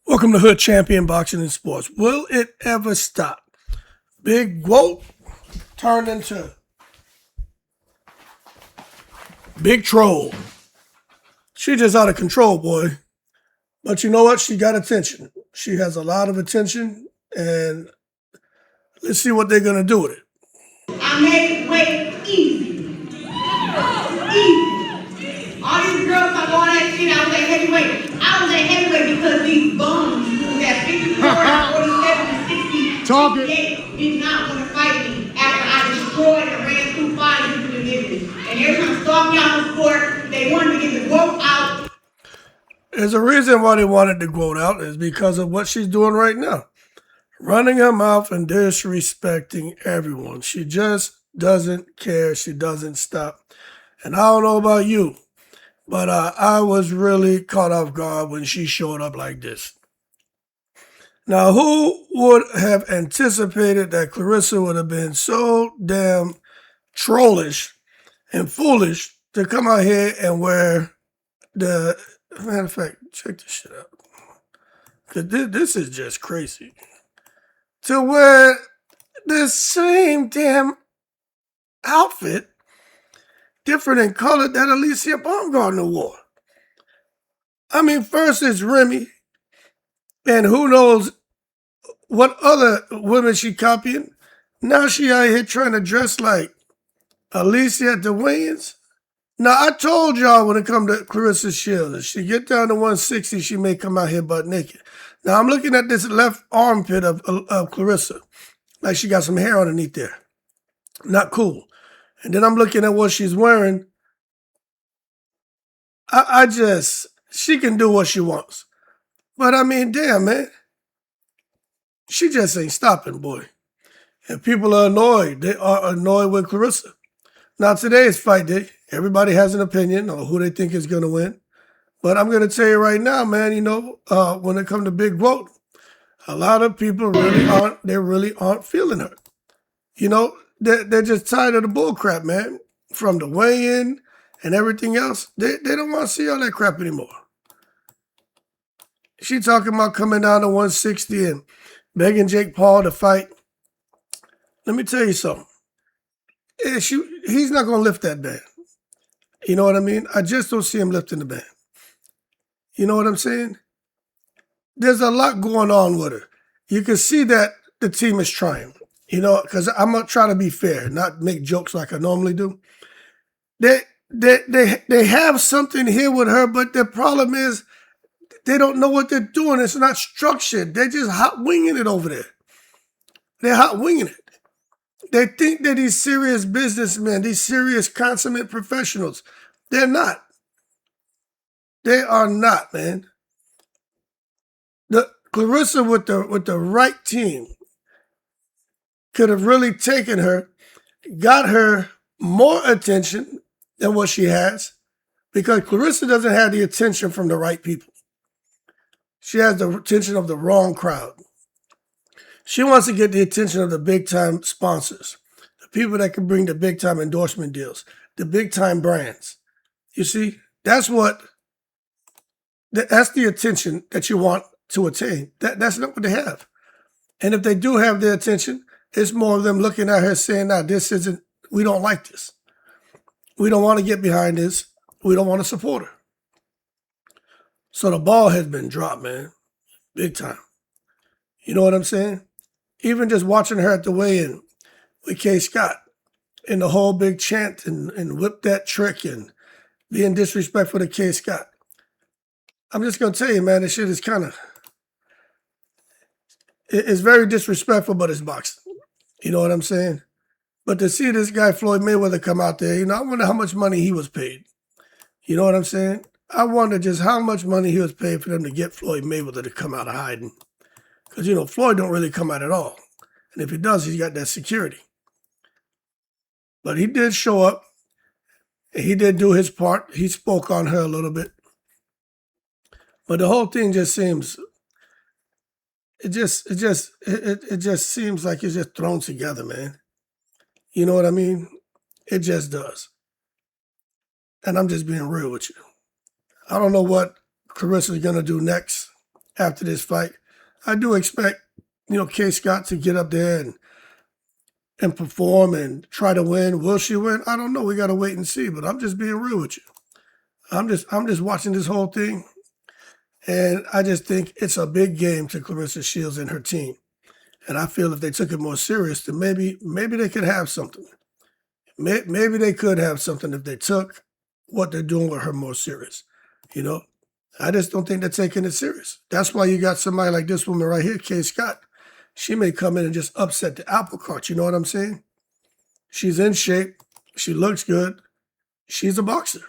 Welcome to Hood Champion Boxing and Sports. Will it ever stop? Big Gwoat turned into Big Troll. She just out of control, boy. But you know what? She got attention. She has a lot of attention, and let's see what they're going to do with it. I made weight easy. Easy. All these girls are going that shit, I was at heavyweight. I was at heavyweight because these bums who was at 54, 47, and 60, Target. 68 did not want to fight me after I destroyed and ran through fighters into the business. And they're trying to stop me out of the sport. They wanted to get the Gwoat out. There's a reason why they wanted the Gwoat out is because of what she's doing right now. Running her mouth and disrespecting everyone. She just doesn't care. She doesn't stop. And I don't know about you, but I was really caught off guard when she showed up like this. Now, who would have anticipated that Claressa would have been so damn trollish and foolish to come out here and wear the... Matter of fact, check this shit out. Because this is just crazy. To wear the same damn outfit, different in color, that Alycia Baumgartner wore. I mean, first it's Remy, and who knows what other women she copying. Now she out here trying to dress like Alycia at the weigh-ins. Now, I told y'all when it come to Claressa Shields, if she get down to 160, she may come out here butt naked. Now, I'm looking at this left armpit of Claressa, like she got some hair underneath there. Not cool. And then I'm looking at what she's wearing. She can do what she wants. But I mean, damn, man. She just ain't stopping, boy. And people are annoyed. They are annoyed with Claressa. Now, today is fight day. Everybody has an opinion on who they think is going to win. But I'm going to tell you right now, man, when it comes to Big Gwoat, a lot of people really aren't feeling her. They're just tired of the bull crap, man. From the weigh-in and everything else. They don't want to see all that crap anymore. She talking about coming down to 160 and begging Jake Paul to fight. Let me tell you something. He's not going to lift that band. You know what I mean? I just don't see him lifting the band. You know what I'm saying? There's a lot going on with her. You can see that the team is trying, because I'm going to try to be fair, not make jokes like I normally do. They have something here with her, but the problem is they don't know what they're doing. It's not structured. They're just hot winging it over there. They're hot winging it. They think they're these serious businessmen, these serious consummate professionals. They're not. They are not, man. The Claressa with the right team could have really taken her, got her more attention than what she has, because Claressa doesn't have the attention from the right people. She has the attention of the wrong crowd. She wants to get the attention of the big-time sponsors, the people that can bring the big-time endorsement deals, the big-time brands. You see, that's the attention that you want to attain. That's not what they have. And if they do have their attention, it's more of them looking at her saying, we don't like this. We don't want to get behind this. We don't want to support her. So the ball has been dropped, man. Big time. You know what I'm saying? Even just watching her at the weigh-in with K. Scott and the whole big chant and whip that trick and being disrespectful to K. Scott. I'm just going to tell you, man, this shit is it's very disrespectful, but it's boxing. You know what I'm saying? But to see this guy, Floyd Mayweather, come out there, I wonder how much money he was paid. You know what I'm saying? I wonder just how much money he was paid for them to get Floyd Mayweather to come out of hiding. Because, Floyd don't really come out at all. And if he does, he's got that security. But he did show up. And he did do his part. He spoke on her a little bit. But the whole thing just seems... It just seems like it's just thrown together, man. You know what I mean? It just does. And I'm just being real with you. I don't know what Claressa's going to do next. after this fight. I do expect, K. Scott to get up there and perform and try to win. Will she win? I don't know. We got to wait and see. But I'm just being real with you. I'm just watching this whole thing, and I just think it's a big game to Claressa Shields and her team. And I feel if they took it more serious, then maybe they could have something. Maybe they could have something if they took what they're doing with her more serious. I just don't think they're taking it serious. That's why you got somebody like this woman right here, K. Scott. She may come in and just upset the apple cart. You know what I'm saying? She's in shape. She looks good. She's a boxer.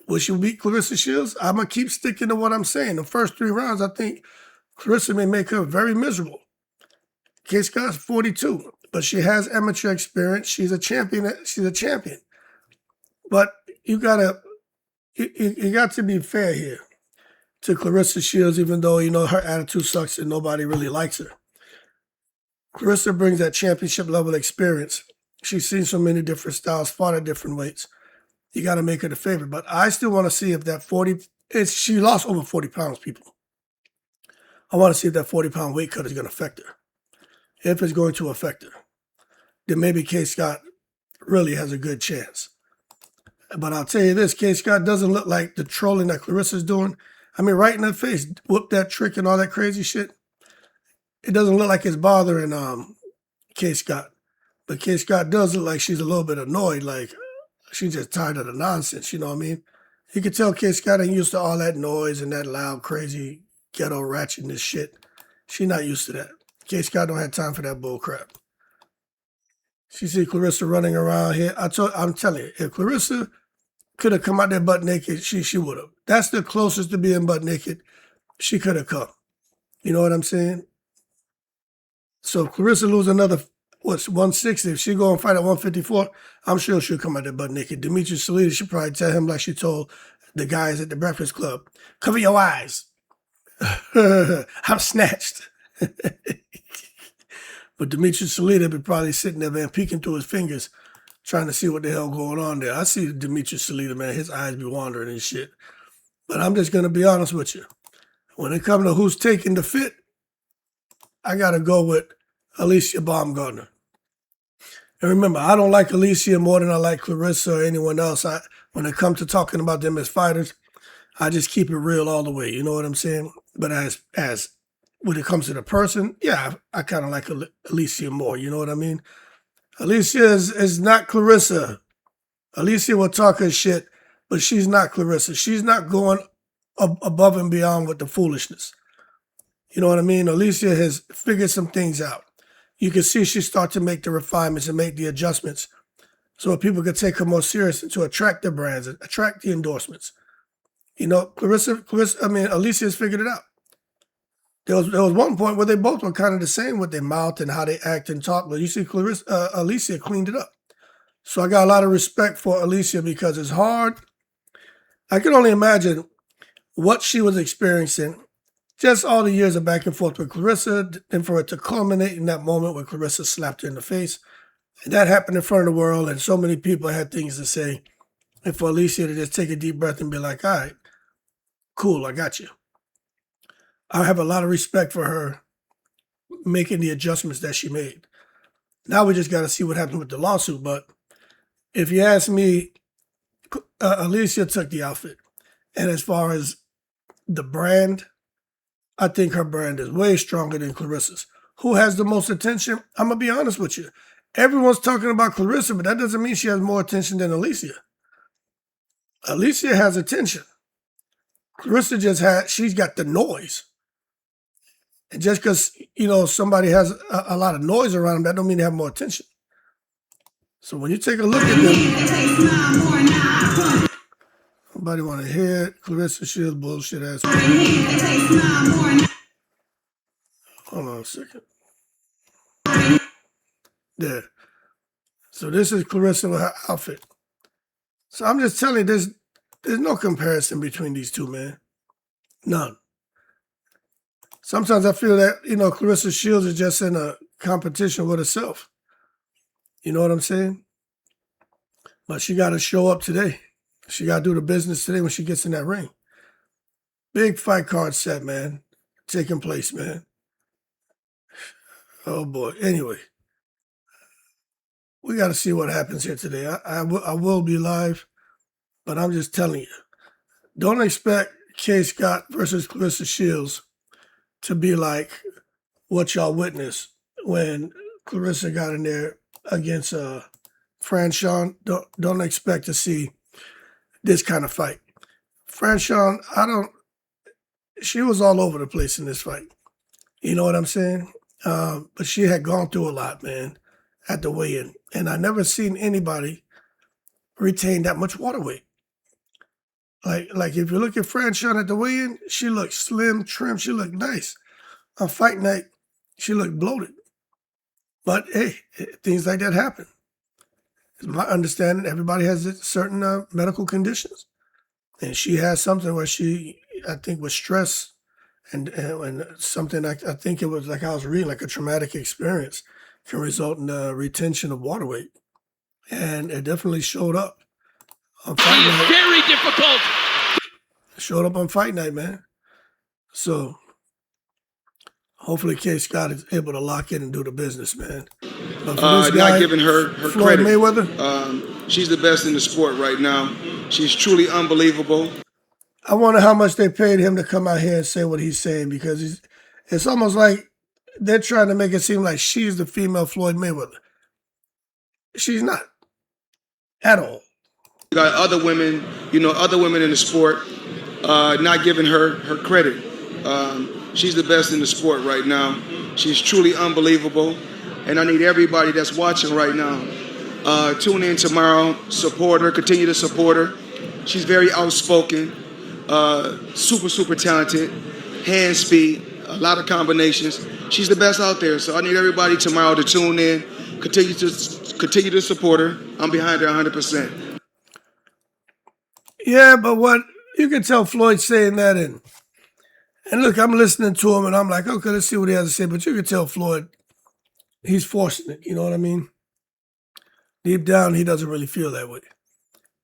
Will she beat Claressa Shields? I'm going to keep sticking to what I'm saying. The first 3 rounds, I think Claressa may make her very miserable. K. Scott's 42, but she has amateur experience. She's a champion. But you got to be fair here to Claressa Shields, even though, her attitude sucks and nobody really likes her. Claressa brings that championship level experience. She's seen so many different styles, fought at different weights. You got to make her the favorite. But I still want to see if that she lost over 40 pounds, people. I want to see if that 40-pound weight cut is going to affect her. If it's going to affect her, then maybe K. Scott really has a good chance. But I'll tell you this, K. Scott doesn't look like the trolling that Claressa's doing. I mean, right in her face, whoop that trick and all that crazy shit. It doesn't look like it's bothering K. Scott. But K. Scott does look like she's a little bit annoyed, like she's just tired of the nonsense, you know what I mean? You can tell K. Scott ain't used to all that noise and that loud, crazy, ghetto ratchetness shit. She's not used to that. K. Scott don't have time for that bull crap. She see Claressa running around here. I'm telling you, if Claressa could have come out there butt naked, she would have. That's the closest to being butt naked she could have come. You know what I'm saying? So if Claressa lose another, 160, if she go and fight at 154, I'm sure she'll come out there butt naked. Demetrius Salita should probably tell him like she told the guys at the Breakfast Club, cover your eyes. I'm snatched. But Demetrius Salita be probably sitting there, man, peeking through his fingers, trying to see what the hell going on there. I see Demetrius Salita, man, his eyes be wandering and shit. But I'm just going to be honest with you. When it comes to who's taking the fit, I got to go with Alycia Baumgartner. And remember, I don't like Alycia more than I like Claressa or anyone else. When it comes to talking about them as fighters, I just keep it real all the way. You know what I'm saying? But as when it comes to the person, yeah, I kind of like Alycia more. You know what I mean? Alycia is not Claressa. Alycia will talk her shit, but she's not Claressa. She's not going above and beyond with the foolishness. You know what I mean? Alycia has figured some things out. You can see she starts to make the refinements and make the adjustments so people could take her more seriously to attract the brands, attract the endorsements. Alycia has figured it out. There was one point where they both were kind of the same with their mouth and how they act and talk, but you see Alycia cleaned it up. So I got a lot of respect for Alycia because it's hard. I can only imagine what she was experiencing, just all the years of back and forth with Claressa, and for it to culminate in that moment where Claressa slapped her in the face. And that happened in front of the world, and so many people had things to say. And for Alycia to just take a deep breath and be like, all right, cool, I got you. I have a lot of respect for her making the adjustments that she made. Now we just got to see what happens with the lawsuit. But if you ask me, Alycia took the outfit. And as far as the brand, I think her brand is way stronger than Claressa's. Who has the most attention? I'm going to be honest with you. Everyone's talking about Claressa, but that doesn't mean she has more attention than Alycia. Alycia has attention. Claressa she's got the noise. And just because, somebody has a lot of noise around them, that don't mean they have more attention. So when you take a look at them, nobody want to hear it. Claressa Shields bullshit ass. Hold on a second. There. So this is Claressa with her outfit. So I'm just telling you, there's no comparison between these two, man. None. Sometimes I feel that, Claressa Shields is just in a competition with herself. You know what I'm saying? But she got to show up today. She got to do the business today when she gets in that ring. Big fight card set, man. taking place, man. Oh boy. Anyway, we got to see what happens here today. I will be live, but I'm just telling you, don't expect K. Scott versus Claressa Shields to be like what y'all witnessed when Claressa got in there against Franchon. Don't expect to see this kind of fight. Franchon, she was all over the place in this fight. You know what I'm saying? But she had gone through a lot, man, at the weigh-in. And I never seen anybody retain that much water weight. Like if you look at Franchon at the weigh-in, she looked slim, trim, she looked nice. On fight night, she looked bloated. But hey, things like that happen. It's my understanding everybody has certain medical conditions. And she has something where I think with stress and something I think it was like I was reading, like a traumatic experience can result in the retention of water weight. And it definitely showed up on fight night. Very difficult. Showed up on fight night, man. So hopefully K. Scott is able to lock in and do the business, man. But for this guy, not giving her Floyd credit. Mayweather, She's the best in the sport right now. She's truly unbelievable. I wonder how much they paid him to come out here and say what he's saying, because it's almost like they're trying to make it seem like she's the female Floyd Mayweather. She's not at all. You got other women in the sport not giving her credit. She's the best in the sport right now. She's truly unbelievable. And I need everybody that's watching right now, tune in tomorrow, support her, continue to support her. She's very outspoken, super talented, hand speed, a lot of combinations. She's the best out there. So I need everybody tomorrow to tune in, continue to support her. I'm behind her 100%. Yeah, but what you can tell Floyd saying that and look, I'm listening to him and I'm like, okay, let's see what he has to say. But you can tell Floyd, he's forcing it. You know what I mean? Deep down, he doesn't really feel that way.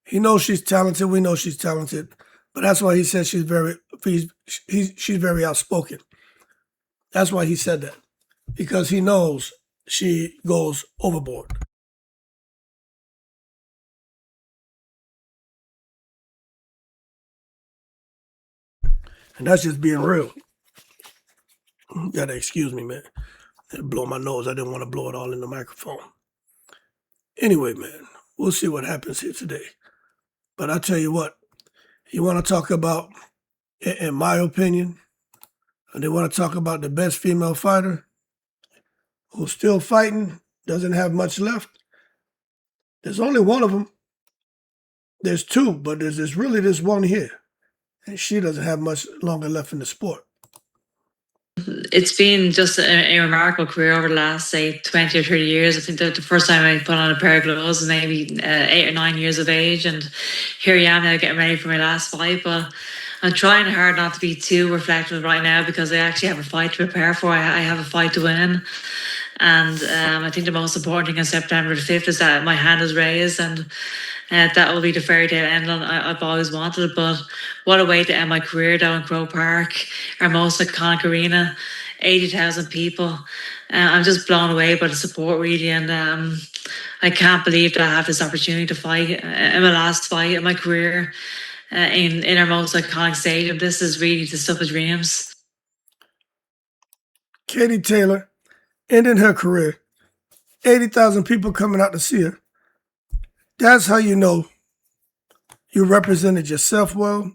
He knows she's talented. We know she's talented. But that's why he said she's very outspoken. That's why he said that. Because he knows she goes overboard. And that's just being real. You gotta excuse me, man. I had to blow my nose. I didn't want to blow it all in the microphone. Anyway, man, we'll see what happens here today. But I tell you what, you want to talk about, in my opinion, and they want to talk about the best female fighter who's still fighting, doesn't have much left. There's only one of them. There's two, but there's really this one here. And she doesn't have much longer left in the sport. It's been just a remarkable career over the last, say, 20 or 30 years. I think that the first time I put on a pair of gloves was maybe 8 or 9 years of age. And here I am now getting ready for my last fight. But I'm trying hard not to be too reflective right now because I actually have a fight to prepare for. I have a fight to win. And I think the most important thing on September the 5th is that my hand is raised, and that will be the fairy tale end I've always wanted. But what a way to end my career down in Croke Park, our most iconic arena, 80,000 people. I'm just blown away by the support, really, and I can't believe that I have this opportunity to fight in my last fight in my career in our most iconic stadium. This is really the stuff of dreams. Katie Taylor, ending her career, 80,000 people coming out to see her. That's how you know you represented yourself well,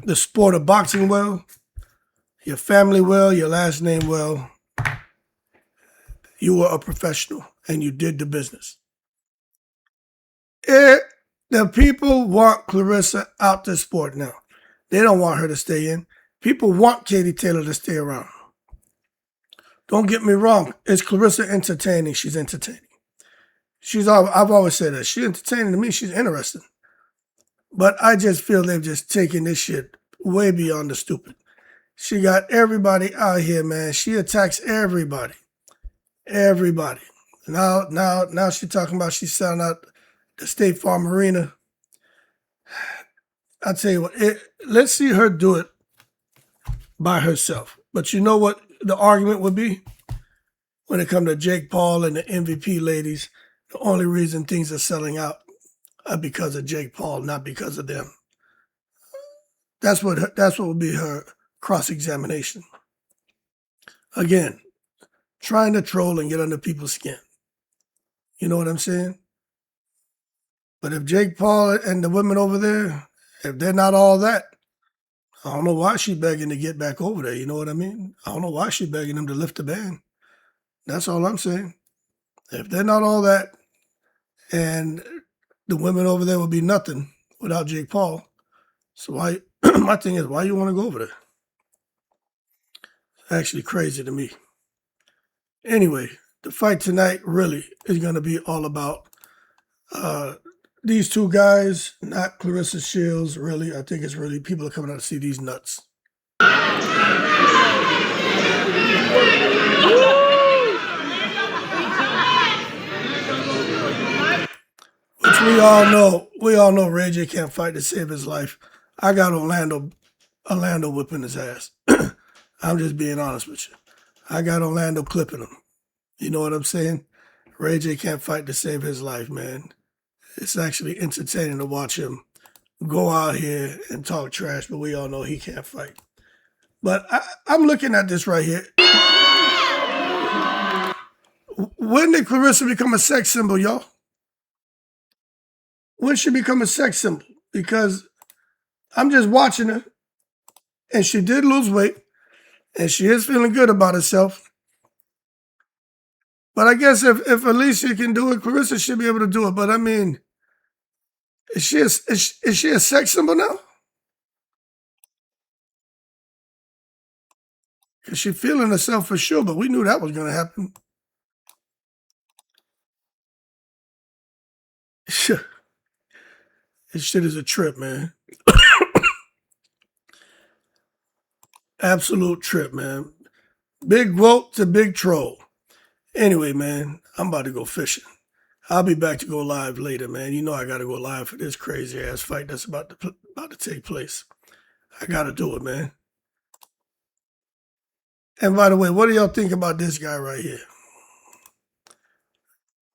the sport of boxing well, your family well, your last name well. You were a professional and you did the business. The people want Claressa out the sport now. They don't want her to stay in. People want Katie Taylor to stay around. Don't get me wrong. Is Claressa entertaining? She's entertaining. I've always said that. She's entertaining to me. She's interesting. But I just feel they've just taken this shit way beyond the stupid. She got everybody out here, man. She attacks everybody. Everybody. Now she's talking about she's selling out the State Farm Arena. I'll tell you what, let's see her do it by herself. But you know what the argument would be? When it comes to Jake Paul and the MVP ladies, the only reason things are selling out are because of Jake Paul, not because of them. That's what would be her cross-examination. Again, trying to troll and get under people's skin. You know what I'm saying? But if Jake Paul and the women over there, if they're not all that, I don't know why she's begging to get back over there. You know what I mean? I don't know why she's begging them to lift the ban. That's all I'm saying. If they're not all that, and the women over there would be nothing without Jake Paul. So why? My thing is, why you want to go over there? It's actually crazy to me. Anyway, the fight tonight really is going to be all about these two guys, not Claressa Shields. Really, I think it's really people are coming out to see these nuts. Which we all know Ray J can't fight to save his life. I got Orlando whipping his ass. I'm just being honest with you. I got Orlando clipping him. You know what I'm saying? Ray J can't fight to save his life, man. It's actually entertaining to watch him go out here and talk trash, but we all know he can't fight. But I'm looking at this right here. When did Claressa become a sex symbol, y'all? When she become a sex symbol? Because I'm just watching her, and she did lose weight, and she is feeling good about herself. But I guess if Alycia can do it, Claressa should be able to do it. But I mean, is she a sex symbol now? Because she's feeling herself for sure, but we knew that was going to happen. This shit is a trip, man. Absolute trip, man. Big Gwoat to big troll. Anyway, man, I'm about to go fishing. I'll be back to go live later, man. You know I got to go live for this crazy-ass fight that's about to take place. I got to do it, man. And by the way, what do y'all think about this guy right here?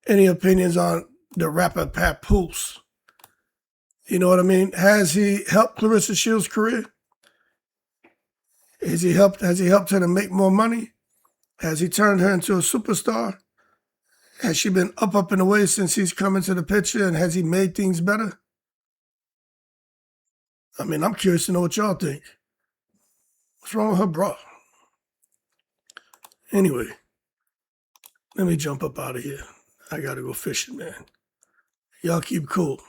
Any opinions on the rapper Papoose? You know what I mean? Has he helped Claressa Shields' career? Has he helped her to make more money? Has he turned her into a superstar? Has she been up and away since he's come into the picture, and has he made things better? I mean, I'm curious to know what y'all think. What's wrong with her bra? Anyway, let me jump up out of here. I gotta go fishing, man. Y'all keep cool.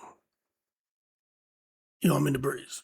I'm in the breeze.